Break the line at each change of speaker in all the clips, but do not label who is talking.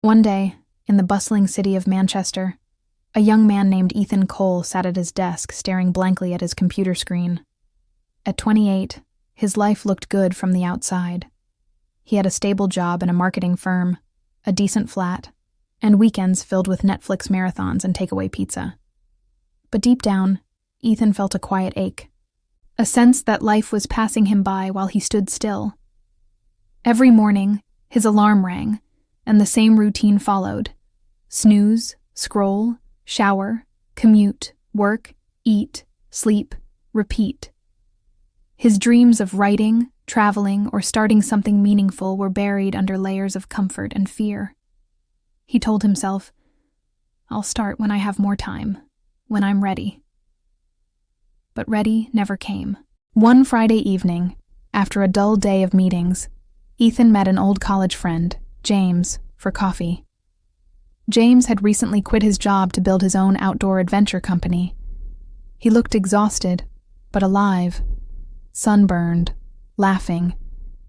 One day, in the bustling city of Manchester, a young man named Ethan Cole sat at his desk staring blankly at his computer screen. At 28, his life looked good from the outside. He had a stable job in a marketing firm, a decent flat, and weekends filled with Netflix marathons and takeaway pizza. But deep down, Ethan felt a quiet ache, a sense that life was passing him by while he stood still. Every morning, his alarm rang, and the same routine followed. Snooze, scroll, shower, commute, work, eat, sleep, repeat. His dreams of writing, traveling, or starting something meaningful were buried under layers of comfort and fear. He told himself, "I'll start when I have more time, when I'm ready." But ready never came. One Friday evening, after a dull day of meetings, Ethan met an old college friend, James, for coffee. James had recently quit his job to build his own outdoor adventure company. He looked exhausted, but alive, sunburned, laughing,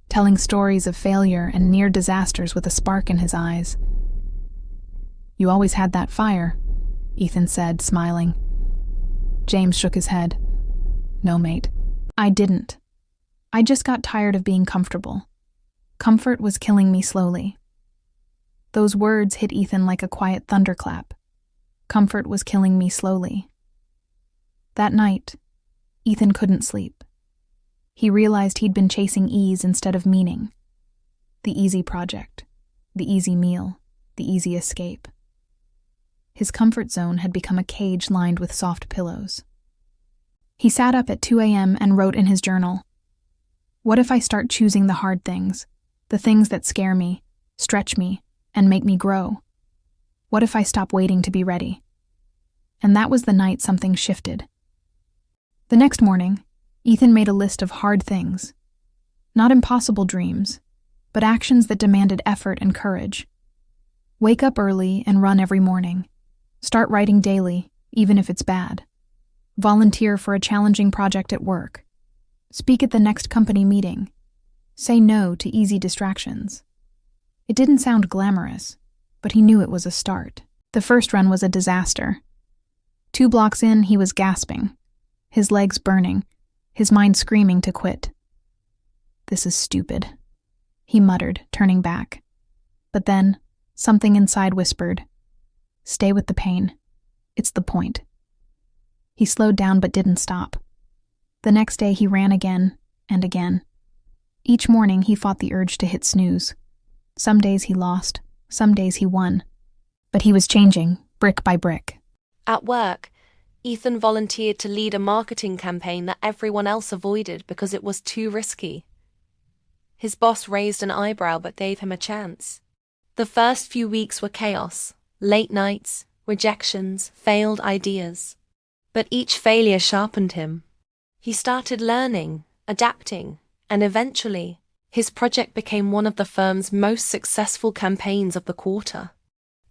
telling stories of failure and near disasters with a spark in his eyes. "You always had that fire," Ethan said, smiling. James shook his head. "No, mate, I didn't. I just got tired of being comfortable. Comfort was killing me slowly." Those words hit Ethan like a quiet thunderclap. Comfort was killing me slowly. That night, Ethan couldn't sleep. He realized he'd been chasing ease instead of meaning. The easy project, the easy meal, the easy escape. His comfort zone had become a cage lined with soft pillows. He sat up at 2 a.m. and wrote in his journal, "What if I start choosing the hard things, the things that scare me, stretch me, and make me grow? What if I stop waiting to be ready?" And that was the night something shifted. The next morning, Ethan made a list of hard things. Not impossible dreams, but actions that demanded effort and courage. Wake up early and run every morning. Start writing daily, even if it's bad. Volunteer for a challenging project at work. Speak at the next company meeting. Say no to easy distractions. It didn't sound glamorous, but he knew it was a start. The first run was a disaster. 2 blocks in, he was gasping, his legs burning, his mind screaming to quit. "This is stupid," he muttered, turning back. But then, something inside whispered, "Stay with the pain. It's the point." He slowed down but didn't stop. The next day he ran again and again. Each morning he fought the urge to hit snooze. Some days he lost, some days he won. But he was changing, brick by brick.
At work, Ethan volunteered to lead a marketing campaign that everyone else avoided because it was too risky. His boss raised an eyebrow but gave him a chance. The first few weeks were chaos, late nights, rejections, failed ideas. But each failure sharpened him. He started learning, adapting, and eventually, his project became one of the firm's most successful campaigns of the quarter.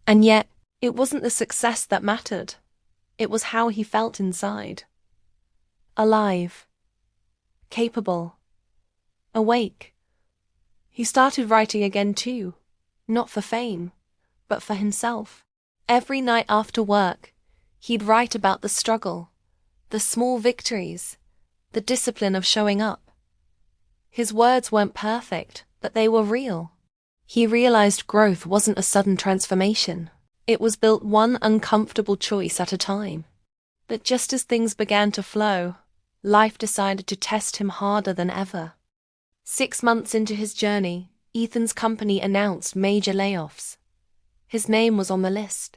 And yet, it wasn't the success that mattered. It was how he felt inside. Alive. Capable. Awake. He started writing again too, not for fame, but for himself. Every night after work, he'd write about the struggle, the small victories, the discipline of showing up. His words weren't perfect, but they were real. He realized growth wasn't a sudden transformation. It was built one uncomfortable choice at a time. But just as things began to flow, life decided to test him harder than ever. 6 months into his journey, Ethan's company announced major layoffs. His name was on the list.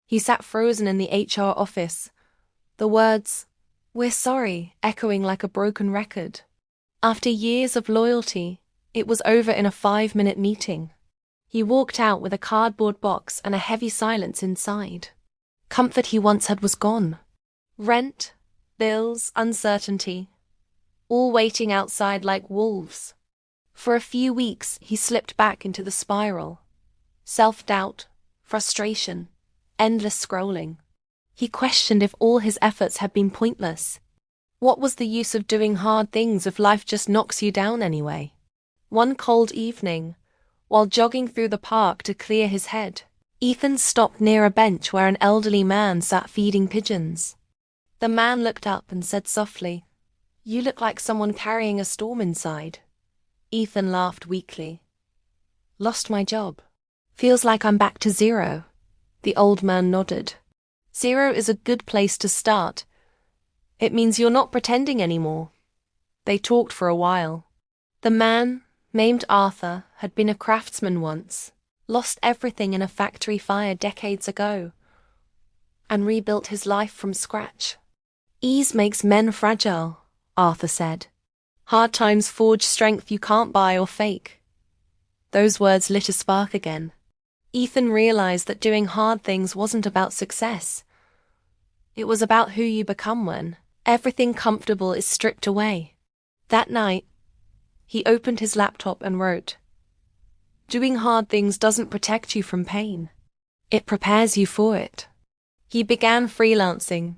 He sat frozen in the HR office, the words, "We're sorry," echoing like a broken record. After years of loyalty, it was over in a 5-minute meeting. He walked out with a cardboard box and a heavy silence inside. Comfort he once had was gone. Rent, bills, uncertainty, all waiting outside like wolves. For a few weeks, he slipped back into the spiral. Self-doubt, frustration, endless scrolling. He questioned if all his efforts had been pointless. What was the use of doing hard things if life just knocks you down anyway? One cold evening, while jogging through the park to clear his head, Ethan stopped near a bench where an elderly man sat feeding pigeons. The man looked up and said softly, "You look like someone carrying a storm inside." Ethan laughed weakly. "Lost my job. Feels like I'm back to zero." The old man nodded. "Zero is a good place to start. It means you're not pretending anymore." They talked for a while. The man, named Arthur, had been a craftsman once, lost everything in a factory fire decades ago, and rebuilt his life from scratch. "Ease makes men fragile," Arthur said. "Hard times forge strength you can't buy or fake." Those words lit a spark again. Ethan realized that doing hard things wasn't about success. It was about who you become when everything comfortable is stripped away. That night, he opened his laptop and wrote, "Doing hard things doesn't protect you from pain. It prepares you for it." He began freelancing,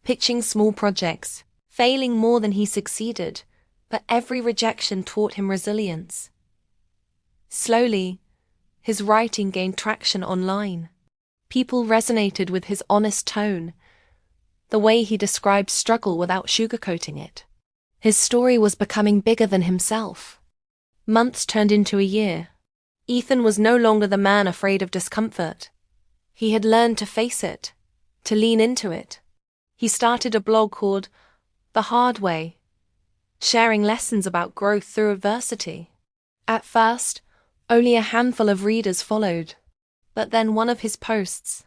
pitching small projects, failing more than he succeeded, but every rejection taught him resilience. Slowly, his writing gained traction online. People resonated with his honest tone, the way he described struggle without sugarcoating it. His story was becoming bigger than himself. Months turned into a year. Ethan was no longer the man afraid of discomfort. He had learned to face it, to lean into it. He started a blog called The Hard Way, sharing lessons about growth through adversity. At first, only a handful of readers followed, but then one of his posts,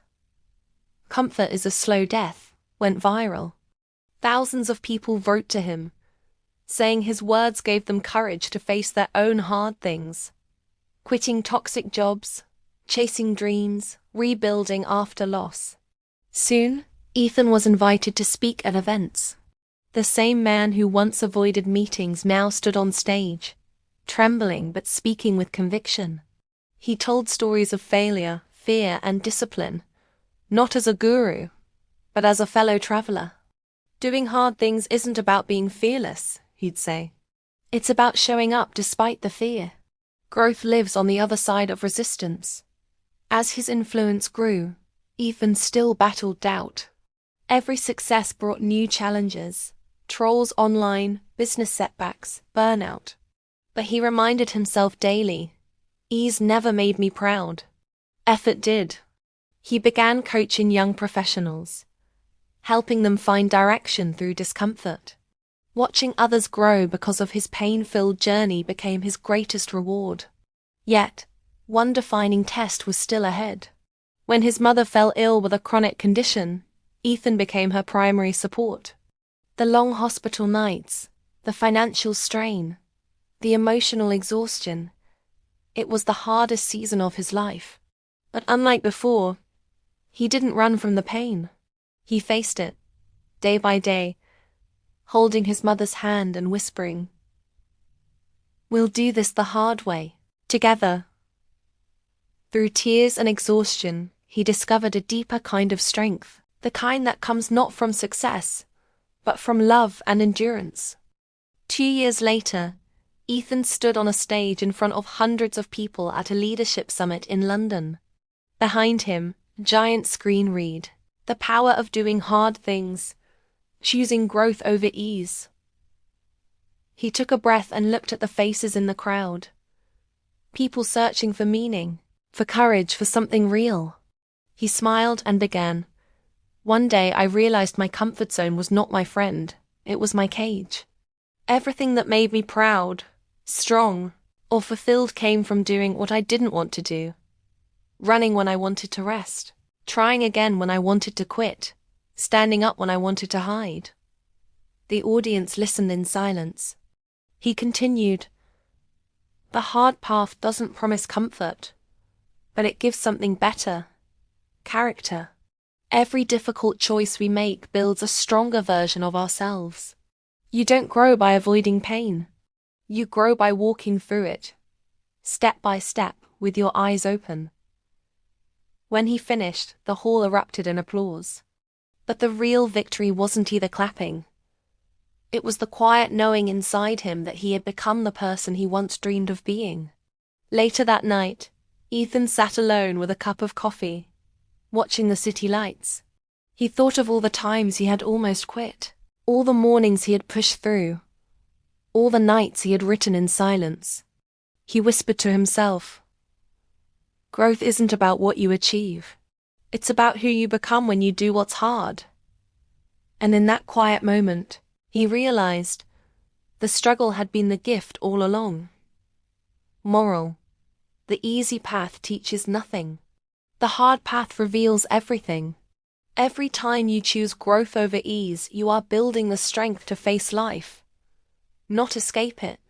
"Comfort is a slow death," went viral. Thousands of people wrote to him, saying his words gave them courage to face their own hard things. Quitting toxic jobs, chasing dreams, rebuilding after loss. Soon, Ethan was invited to speak at events. The same man who once avoided meetings now stood on stage, trembling but speaking with conviction. He told stories of failure, fear, and discipline, not as a guru, but as a fellow traveler. "Doing hard things isn't about being fearless," he'd say. "It's about showing up despite the fear." Growth lives on the other side of resistance. As his influence grew, Ethan still battled doubt. Every success brought new challenges, trolls online, business setbacks, burnout. But he reminded himself daily, ease never made me proud. Effort did. He began coaching young professionals, helping them find direction through discomfort. Watching others grow because of his pain-filled journey became his greatest reward. Yet, one defining test was still ahead. When his mother fell ill with a chronic condition, Ethan became her primary support. The long hospital nights, the financial strain, the emotional exhaustion. It was the hardest season of his life. But unlike before, he didn't run from the pain. He faced it, day by day, holding his mother's hand and whispering, "We'll do this the hard way, together." Through tears and exhaustion, he discovered a deeper kind of strength, the kind that comes not from success, but from love and endurance. 2 years later, Ethan stood on a stage in front of hundreds of people at a leadership summit in London. Behind him, a giant screen read, "The power of doing hard things, choosing growth over ease." He took a breath and looked at the faces in the crowd. People searching for meaning, for courage, for something real. He smiled and began, "One day I realized my comfort zone was not my friend, it was my cage. Everything that made me proud, strong, or fulfilled came from doing what I didn't want to do. Running when I wanted to rest, trying again when I wanted to quit, standing up when I wanted to hide." The audience listened in silence. He continued, "The hard path doesn't promise comfort, but it gives something better, character. Every difficult choice we make builds a stronger version of ourselves. You don't grow by avoiding pain. You grow by walking through it, step by step, with your eyes open." When he finished, the hall erupted in applause. But the real victory wasn't either clapping. It was the quiet knowing inside him that he had become the person he once dreamed of being. Later that night, Ethan sat alone with a cup of coffee, watching the city lights. He thought of all the times he had almost quit, all the mornings he had pushed through, all the nights he had written in silence. He whispered to himself, "Growth isn't about what you achieve. It's about who you become when you do what's hard." And in that quiet moment, he realized the struggle had been the gift all along. Moral: the easy path teaches nothing. The hard path reveals everything. Every time you choose growth over ease, you are building the strength to face life, not escape it.